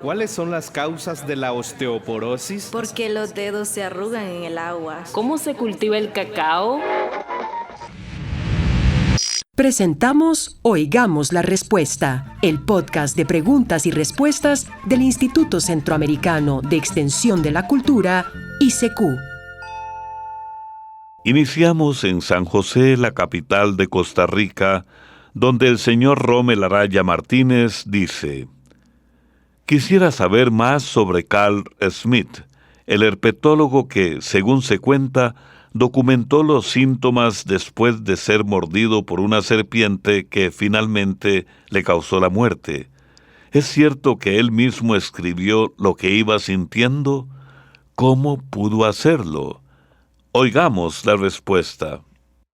¿Cuáles son las causas de la osteoporosis? Porque los dedos se arrugan en el agua. ¿Cómo se cultiva el cacao? Presentamos Oigamos la Respuesta, el podcast de preguntas y respuestas del Instituto Centroamericano de Extensión de la Cultura, ICQ. Iniciamos en San José, la capital de Costa Rica, donde el señor Rommel Araya Martínez dice: quisiera saber más sobre Carl Schmitt, el herpetólogo que, según se cuenta, documentó los síntomas después de ser mordido por una serpiente que finalmente le causó la muerte. ¿Es cierto que él mismo escribió lo que iba sintiendo? ¿Cómo pudo hacerlo? Oigamos la respuesta.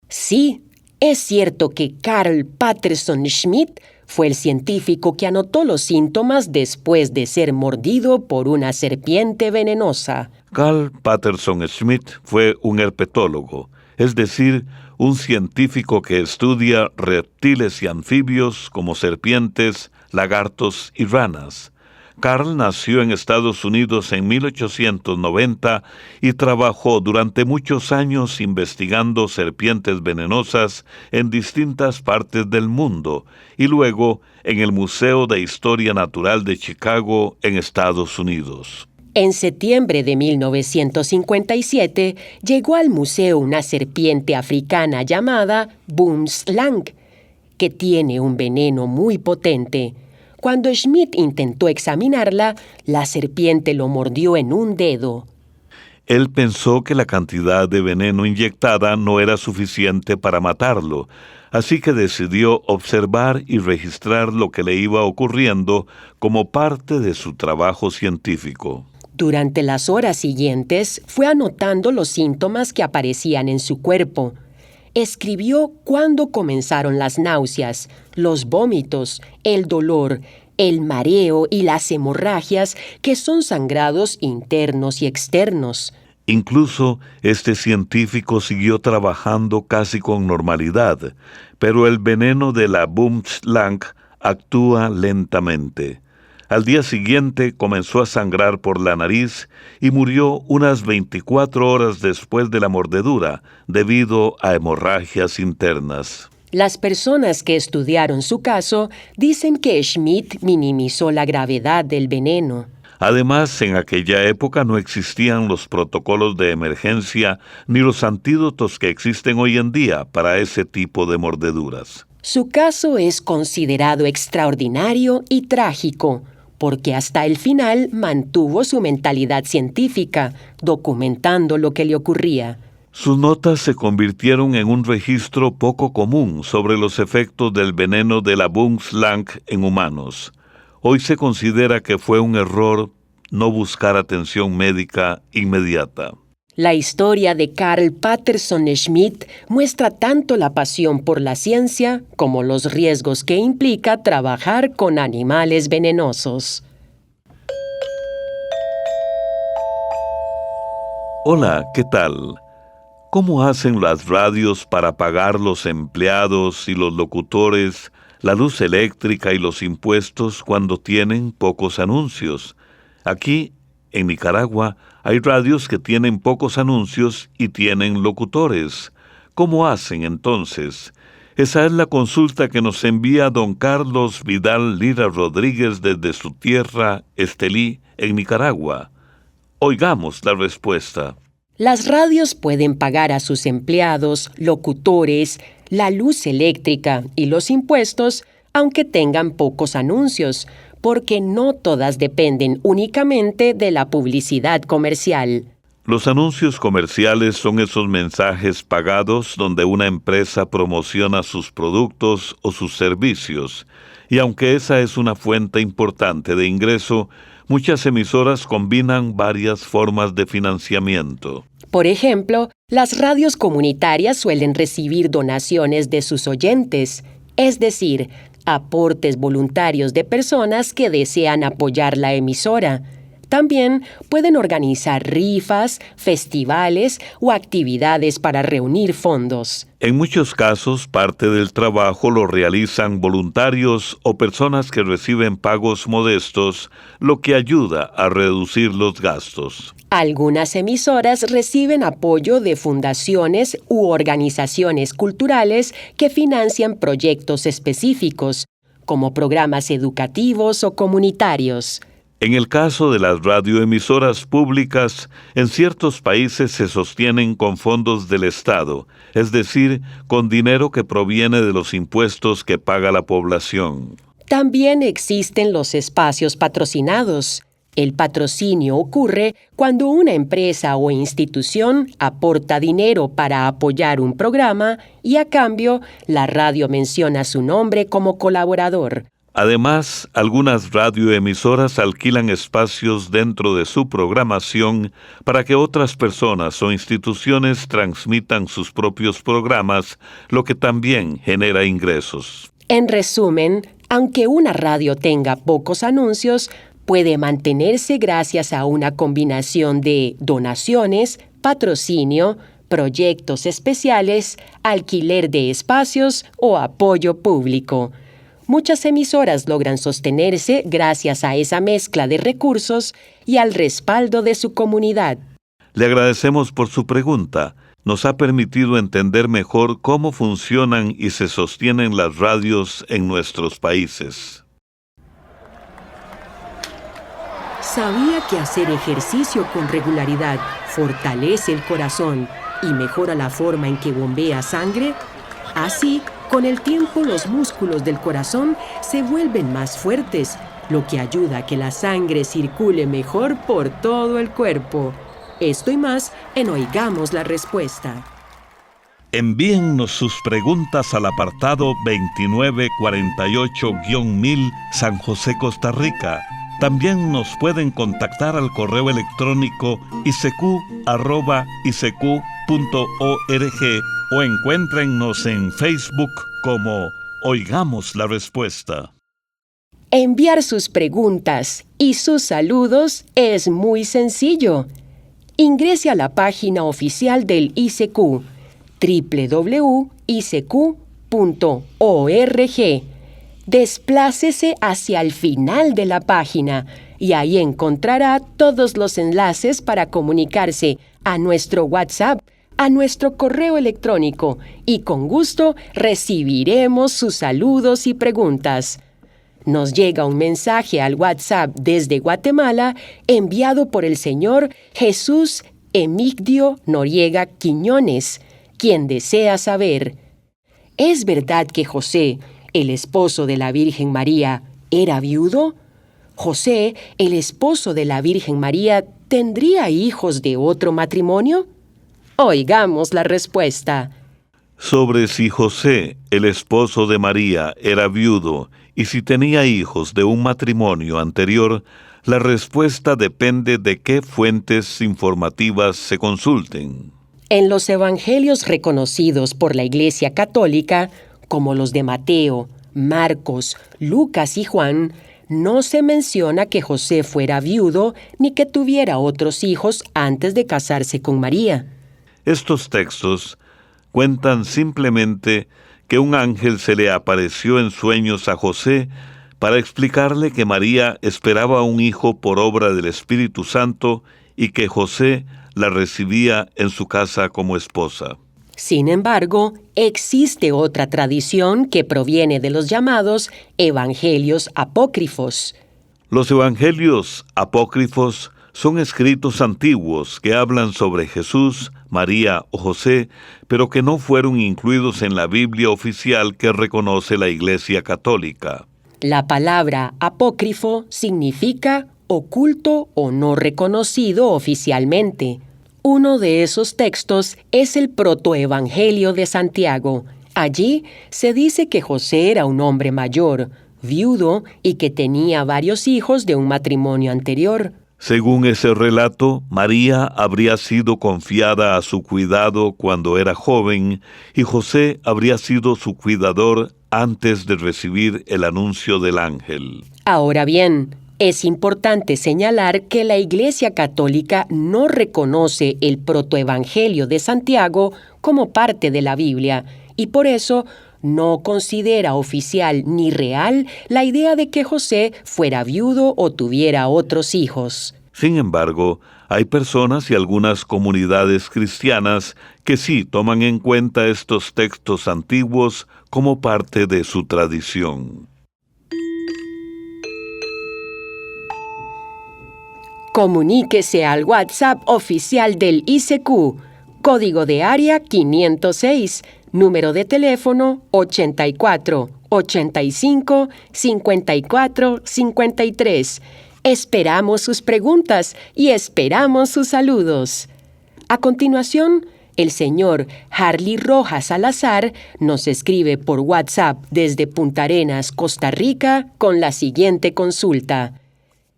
Sí, es cierto que Carl Patterson Schmitt fue el científico que anotó los síntomas después de ser mordido por una serpiente venenosa. Carl Patterson Schmitt fue un herpetólogo, es decir, un científico que estudia reptiles y anfibios como serpientes, lagartos y ranas. Carl nació en Estados Unidos en 1890 y trabajó durante muchos años investigando serpientes venenosas en distintas partes del mundo y luego en el Museo de Historia Natural de Chicago, en Estados Unidos. En septiembre de 1957 llegó al museo una serpiente africana llamada Boomslang, que tiene un veneno muy potente. Cuando Schmitt intentó examinarla, la serpiente lo mordió en un dedo. Él pensó que la cantidad de veneno inyectada no era suficiente para matarlo, así que decidió observar y registrar lo que le iba ocurriendo como parte de su trabajo científico. Durante las horas siguientes, fue anotando los síntomas que aparecían en su cuerpo. Escribió cuándo comenzaron las náuseas, los vómitos, el dolor, el mareo y las hemorragias, que son sangrados internos y externos. Incluso este científico siguió trabajando casi con normalidad, pero el veneno de la Boomslang actúa lentamente. Al día siguiente comenzó a sangrar por la nariz y murió unas 24 horas después de la mordedura, debido a hemorragias internas. Las personas que estudiaron su caso dicen que Schmitt minimizó la gravedad del veneno. Además, en aquella época no existían los protocolos de emergencia ni los antídotos que existen hoy en día para ese tipo de mordeduras. Su caso es considerado extraordinario y trágico, porque hasta el final mantuvo su mentalidad científica, documentando lo que le ocurría. Sus notas se convirtieron en un registro poco común sobre los efectos del veneno de la Boomslang en humanos. Hoy se considera que fue un error no buscar atención médica inmediata. La historia de Carl Patterson Schmitt muestra tanto la pasión por la ciencia como los riesgos que implica trabajar con animales venenosos. Hola, ¿qué tal? ¿Cómo hacen las radios para pagar los empleados y los locutores, la luz eléctrica y los impuestos cuando tienen pocos anuncios? Aquí, en Nicaragua, hay radios que tienen pocos anuncios y tienen locutores. ¿Cómo hacen entonces? Esa es la consulta que nos envía don Carlos Vidal Lira Rodríguez desde su tierra, Estelí, en Nicaragua. Oigamos la respuesta. Las radios pueden pagar a sus empleados, locutores, la luz eléctrica y los impuestos, aunque tengan pocos anuncios, porque no todas dependen únicamente de la publicidad comercial. Los anuncios comerciales son esos mensajes pagados donde una empresa promociona sus productos o sus servicios, y aunque esa es una fuente importante de ingreso, muchas emisoras combinan varias formas de financiamiento. Por ejemplo, las radios comunitarias suelen recibir donaciones de sus oyentes, es decir, aportes voluntarios de personas que desean apoyar la emisora. También pueden organizar rifas, festivales o actividades para reunir fondos. En muchos casos, parte del trabajo lo realizan voluntarios o personas que reciben pagos modestos, lo que ayuda a reducir los gastos. Algunas emisoras reciben apoyo de fundaciones u organizaciones culturales que financian proyectos específicos, como programas educativos o comunitarios. En el caso de las radioemisoras públicas, en ciertos países se sostienen con fondos del Estado, es decir, con dinero que proviene de los impuestos que paga la población. También existen los espacios patrocinados. El patrocinio ocurre cuando una empresa o institución aporta dinero para apoyar un programa y a cambio la radio menciona su nombre como colaborador. Además, algunas radioemisoras alquilan espacios dentro de su programación para que otras personas o instituciones transmitan sus propios programas, lo que también genera ingresos. En resumen, aunque una radio tenga pocos anuncios, puede mantenerse gracias a una combinación de donaciones, patrocinio, proyectos especiales, alquiler de espacios o apoyo público. Muchas emisoras logran sostenerse gracias a esa mezcla de recursos y al respaldo de su comunidad. Le agradecemos por su pregunta. Nos ha permitido entender mejor cómo funcionan y se sostienen las radios en nuestros países. ¿Sabía que hacer ejercicio con regularidad fortalece el corazón y mejora la forma en que bombea sangre? Así, con el tiempo los músculos del corazón se vuelven más fuertes, lo que ayuda a que la sangre circule mejor por todo el cuerpo. Esto y más en Oigamos la Respuesta. Envíennos sus preguntas al apartado 2948-1000 San José, Costa Rica. También nos pueden contactar al correo electrónico isq@isq.org o encuéntrennos en Facebook como Oigamos la Respuesta. Enviar sus preguntas y sus saludos es muy sencillo. Ingrese a la página oficial del ICQ, www.isq.org. Desplácese hacia el final de la página y ahí encontrará todos los enlaces para comunicarse a nuestro WhatsApp, a nuestro correo electrónico y con gusto recibiremos sus saludos y preguntas. Nos llega un mensaje al WhatsApp desde Guatemala enviado por el señor Jesús Emigdio Noriega Quiñones, quien desea saber: ¿es verdad que José, el esposo de la Virgen María, era viudo? ¿José, el esposo de la Virgen María, tendría hijos de otro matrimonio? Oigamos la respuesta. Sobre si José, el esposo de María, era viudo y si tenía hijos de un matrimonio anterior, la respuesta depende de qué fuentes informativas se consulten. En los evangelios reconocidos por la Iglesia Católica, como los de Mateo, Marcos, Lucas y Juan, no se menciona que José fuera viudo ni que tuviera otros hijos antes de casarse con María. Estos textos cuentan simplemente que un ángel se le apareció en sueños a José para explicarle que María esperaba un hijo por obra del Espíritu Santo y que José la recibía en su casa como esposa. Sin embargo, existe otra tradición que proviene de los llamados evangelios apócrifos. Los evangelios apócrifos son escritos antiguos que hablan sobre Jesús, María o José, pero que no fueron incluidos en la Biblia oficial que reconoce la Iglesia Católica. La palabra apócrifo significa oculto o no reconocido oficialmente. Uno de esos textos es el protoevangelio de Santiago. Allí se dice que José era un hombre mayor, viudo y que tenía varios hijos de un matrimonio anterior. Según ese relato, María habría sido confiada a su cuidado cuando era joven y José habría sido su cuidador antes de recibir el anuncio del ángel. Ahora bien, Es importante señalar que la Iglesia Católica no reconoce el protoevangelio de Santiago como parte de la Biblia y por eso no considera oficial ni real la idea de que José fuera viudo o tuviera otros hijos. Sin embargo, hay personas y algunas comunidades cristianas que sí toman en cuenta estos textos antiguos como parte de su tradición. Comuníquese al WhatsApp oficial del ICQ, código de área 506, número de teléfono 84 85 54 53. Esperamos sus preguntas y esperamos sus saludos. A continuación, el señor Harley Rojas Salazar nos escribe por WhatsApp desde Punta Arenas, Costa Rica, con la siguiente consulta.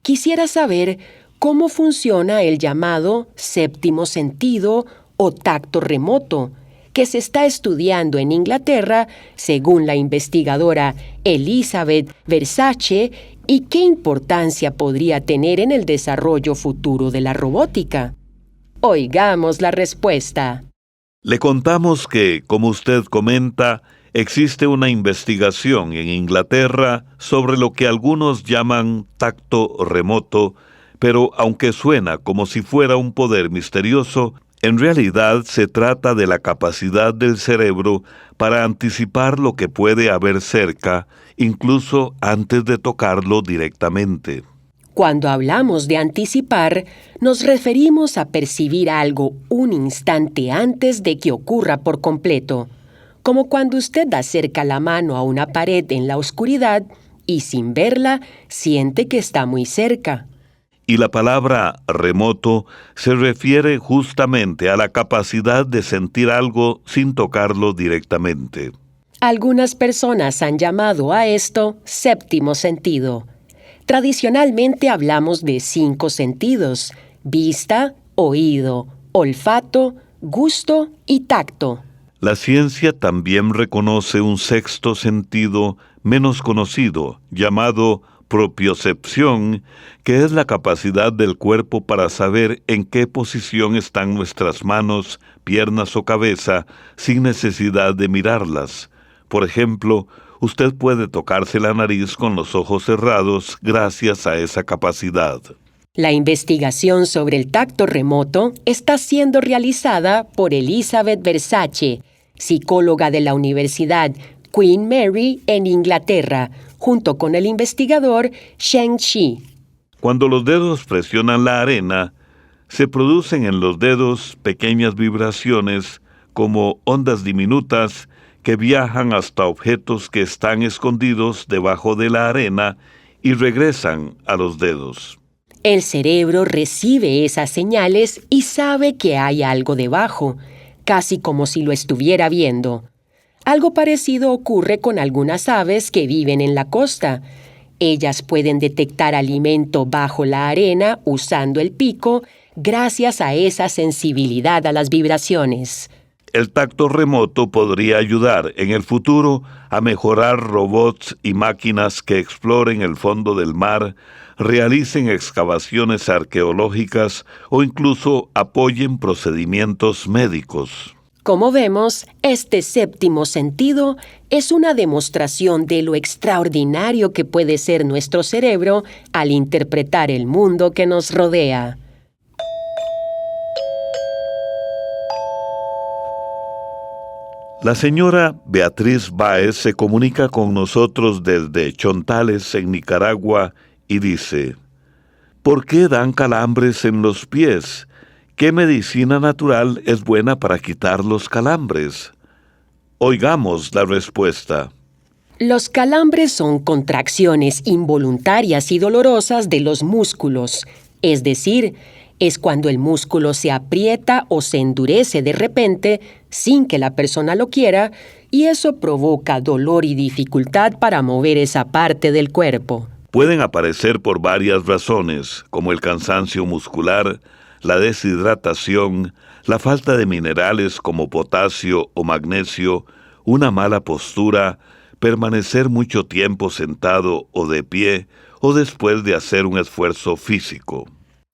Quisiera saber cómo funciona el llamado séptimo sentido o tacto remoto, que se está estudiando en Inglaterra, según la investigadora Elizabeth Versace, y qué importancia podría tener en el desarrollo futuro de la robótica. Oigamos la respuesta. Le contamos que, como usted comenta, existe una investigación en Inglaterra sobre lo que algunos llaman tacto remoto, pero aunque suena como si fuera un poder misterioso, en realidad se trata de la capacidad del cerebro para anticipar lo que puede haber cerca, incluso antes de tocarlo directamente. Cuando hablamos de anticipar, nos referimos a percibir algo un instante antes de que ocurra por completo, como cuando usted acerca la mano a una pared en la oscuridad y sin verla siente que está muy cerca. Y la palabra remoto se refiere justamente a la capacidad de sentir algo sin tocarlo directamente. Algunas personas han llamado a esto séptimo sentido. Tradicionalmente hablamos de 5 sentidos: vista, oído, olfato, gusto y tacto. La ciencia también reconoce un sexto sentido menos conocido, llamado propiocepción, que es la capacidad del cuerpo para saber en qué posición están nuestras manos, piernas o cabeza sin necesidad de mirarlas. Por ejemplo, usted puede tocarse la nariz con los ojos cerrados gracias a esa capacidad. La investigación sobre el tacto remoto está siendo realizada por Elizabeth Versace, psicóloga de la Universidad Queen Mary en Inglaterra, junto con el investigador Sheng Shi. Cuando los dedos presionan la arena, se producen en los dedos pequeñas vibraciones como ondas diminutas que viajan hasta objetos que están escondidos debajo de la arena y regresan a los dedos. El cerebro recibe esas señales y sabe que hay algo debajo, casi como si lo estuviera viendo. Algo parecido ocurre con algunas aves que viven en la costa. Ellas pueden detectar alimento bajo la arena usando el pico gracias a esa sensibilidad a las vibraciones. El tacto remoto podría ayudar en el futuro a mejorar robots y máquinas que exploren el fondo del mar, realicen excavaciones arqueológicas o incluso apoyen procedimientos médicos. Como vemos, este séptimo sentido es una demostración de lo extraordinario que puede ser nuestro cerebro al interpretar el mundo que nos rodea. La señora Beatriz Báez se comunica con nosotros desde Chontales, en Nicaragua, y dice: ¿por qué dan calambres en los pies? ¿Qué medicina natural es buena para quitar los calambres? Oigamos la respuesta. Los calambres son contracciones involuntarias y dolorosas de los músculos, es decir, es cuando el músculo se aprieta o se endurece de repente sin que la persona lo quiera, y eso provoca dolor y dificultad para mover esa parte del cuerpo. Pueden aparecer por varias razones, como el cansancio muscular, la deshidratación, la falta de minerales como potasio o magnesio, una mala postura, permanecer mucho tiempo sentado o de pie, o después de hacer un esfuerzo físico.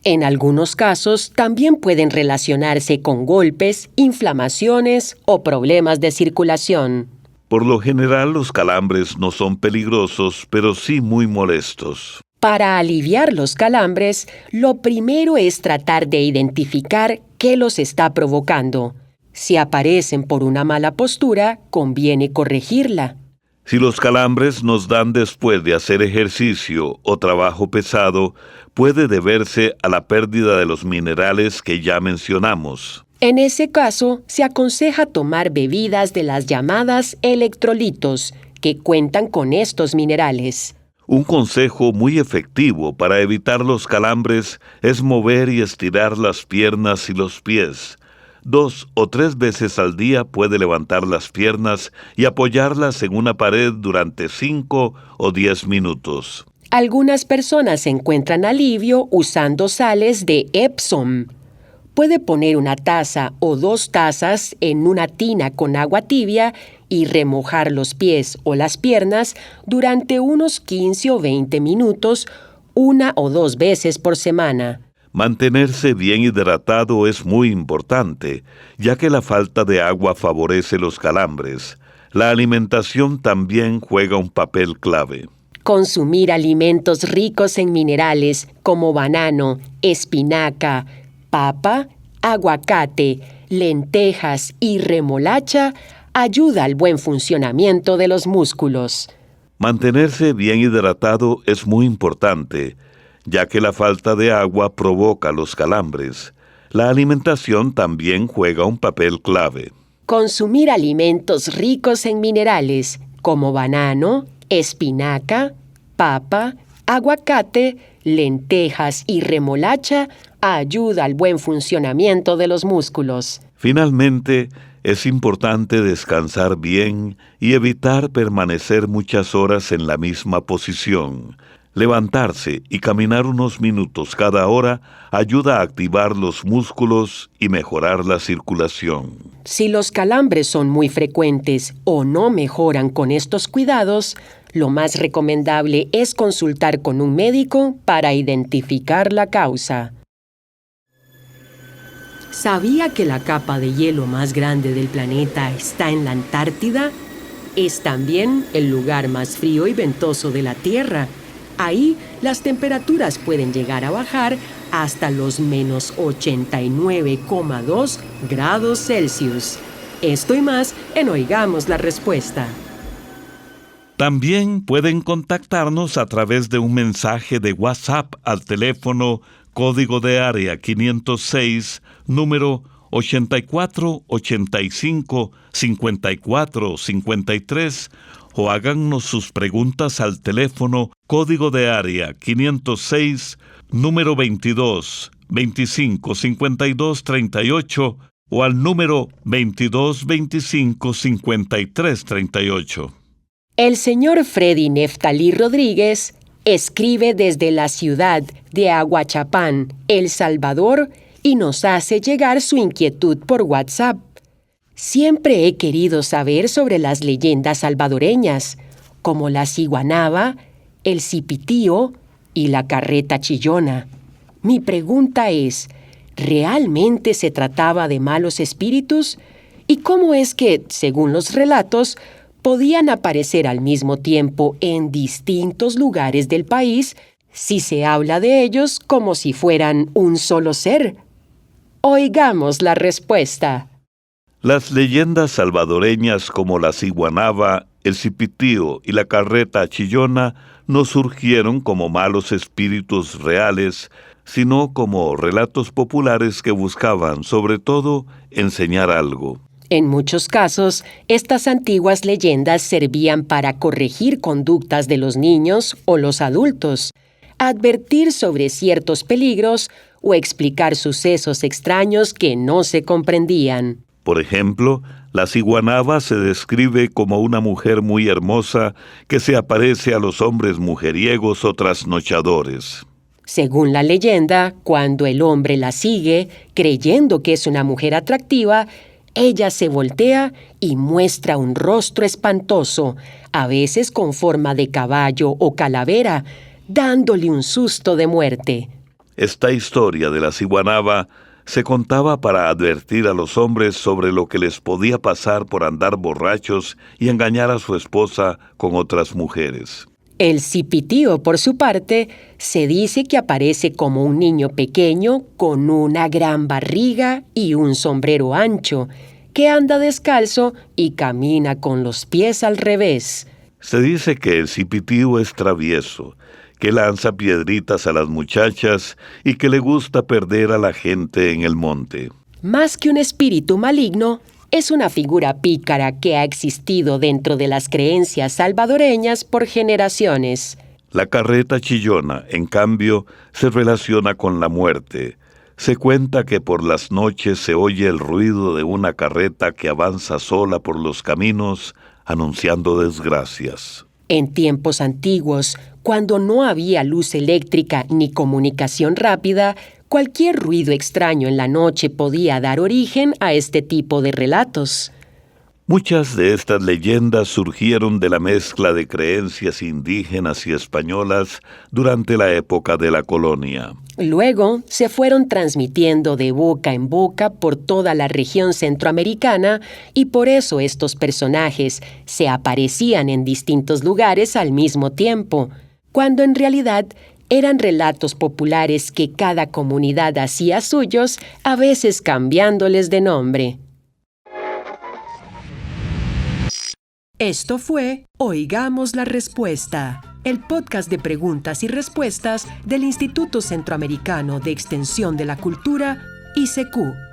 En algunos casos también pueden relacionarse con golpes, inflamaciones o problemas de circulación. Por lo general, los calambres no son peligrosos, pero sí muy molestos. Para aliviar los calambres, lo primero es tratar de identificar qué los está provocando. Si aparecen por una mala postura, conviene corregirla. Si los calambres nos dan después de hacer ejercicio o trabajo pesado, puede deberse a la pérdida de los minerales que ya mencionamos. En ese caso, se aconseja tomar bebidas de las llamadas electrolitos, que cuentan con estos minerales. Un consejo muy efectivo para evitar los calambres es mover y estirar las piernas y los pies. 2 o 3 veces al día puede levantar las piernas y apoyarlas en una pared durante 5 o 10 minutos. Algunas personas encuentran alivio usando sales de Epsom. Puede poner una taza o 2 tazas en una tina con agua tibia y remojar los pies o las piernas durante unos 15 o 20 minutos, 1 o 2 veces por semana. Mantenerse bien hidratado es muy importante, ya que la falta de agua favorece los calambres. La alimentación también juega un papel clave. Consumir alimentos ricos en minerales como banano, espinaca, papa, aguacate, lentejas y remolacha ayuda al buen funcionamiento de los músculos. Mantenerse bien hidratado es muy importante, ya que la falta de agua provoca los calambres. La alimentación también juega un papel clave. Consumir alimentos ricos en minerales como banano, espinaca, papa, aguacate, lentejas y remolacha ayuda al buen funcionamiento de los músculos. Finalmente, es importante descansar bien y evitar permanecer muchas horas en la misma posición. Levantarse y caminar unos minutos cada hora ayuda a activar los músculos y mejorar la circulación. Si los calambres son muy frecuentes o no mejoran con estos cuidados, lo más recomendable es consultar con un médico para identificar la causa. ¿Sabía que la capa de hielo más grande del planeta está en la Antártida? Es también el lugar más frío y ventoso de la Tierra. Ahí las temperaturas pueden llegar a bajar hasta los menos 89,2 grados Celsius. Esto y más en Oigamos la Respuesta. También pueden contactarnos a través de un mensaje de WhatsApp al teléfono código de área 506, número 8485-5453, o háganos sus preguntas al teléfono código de área 506, número 22 25 52 38, o al número 22 25 53 38. El señor Freddy Neftalí Rodríguez escribe desde la ciudad de Aguachapán, El Salvador, y nos hace llegar su inquietud por WhatsApp. Siempre he querido saber sobre las leyendas salvadoreñas, como la ciguanaba, el cipitío y la carreta chillona. Mi pregunta es, ¿realmente se trataba de malos espíritus? ¿Y cómo es que, según los relatos, podían aparecer al mismo tiempo en distintos lugares del país si se habla de ellos como si fueran un solo ser? Oigamos la respuesta. Las leyendas salvadoreñas como la ciguanaba, el cipitío y la carreta chillona no surgieron como malos espíritus reales, sino como relatos populares que buscaban, sobre todo, enseñar algo. En muchos casos, estas antiguas leyendas servían para corregir conductas de los niños o los adultos, advertir sobre ciertos peligros o explicar sucesos extraños que no se comprendían. Por ejemplo, la ciguanaba se describe como una mujer muy hermosa que se aparece a los hombres mujeriegos o trasnochadores. Según la leyenda, cuando el hombre la sigue, creyendo que es una mujer atractiva, Ella se voltea y muestra un rostro espantoso, a veces con forma de caballo o calavera, dándole un susto de muerte. Esta historia de la ciguanaba se contaba para advertir a los hombres sobre lo que les podía pasar por andar borrachos y engañar a su esposa con otras mujeres. El cipitío, por su parte, se dice que aparece como un niño pequeño con una gran barriga y un sombrero ancho, que anda descalzo y camina con los pies al revés. Se dice que el cipitío es travieso, que lanza piedritas a las muchachas y que le gusta perder a la gente en el monte. Más que un espíritu maligno, es una figura pícara que ha existido dentro de las creencias salvadoreñas por generaciones. La carreta chillona, en cambio, se relaciona con la muerte. Se cuenta que por las noches se oye el ruido de una carreta que avanza sola por los caminos, anunciando desgracias. En tiempos antiguos, cuando no había luz eléctrica ni comunicación rápida, cualquier ruido extraño en la noche podía dar origen a este tipo de relatos. Muchas de estas leyendas surgieron de la mezcla de creencias indígenas y españolas durante la época de la colonia. Luego se fueron transmitiendo de boca en boca por toda la región centroamericana y por eso estos personajes se aparecían en distintos lugares al mismo tiempo, cuando en realidad eran relatos populares que cada comunidad hacía suyos, a veces cambiándoles de nombre. Esto fue Oigamos la Respuesta, el podcast de preguntas y respuestas del Instituto Centroamericano de Extensión de la Cultura, ICQ.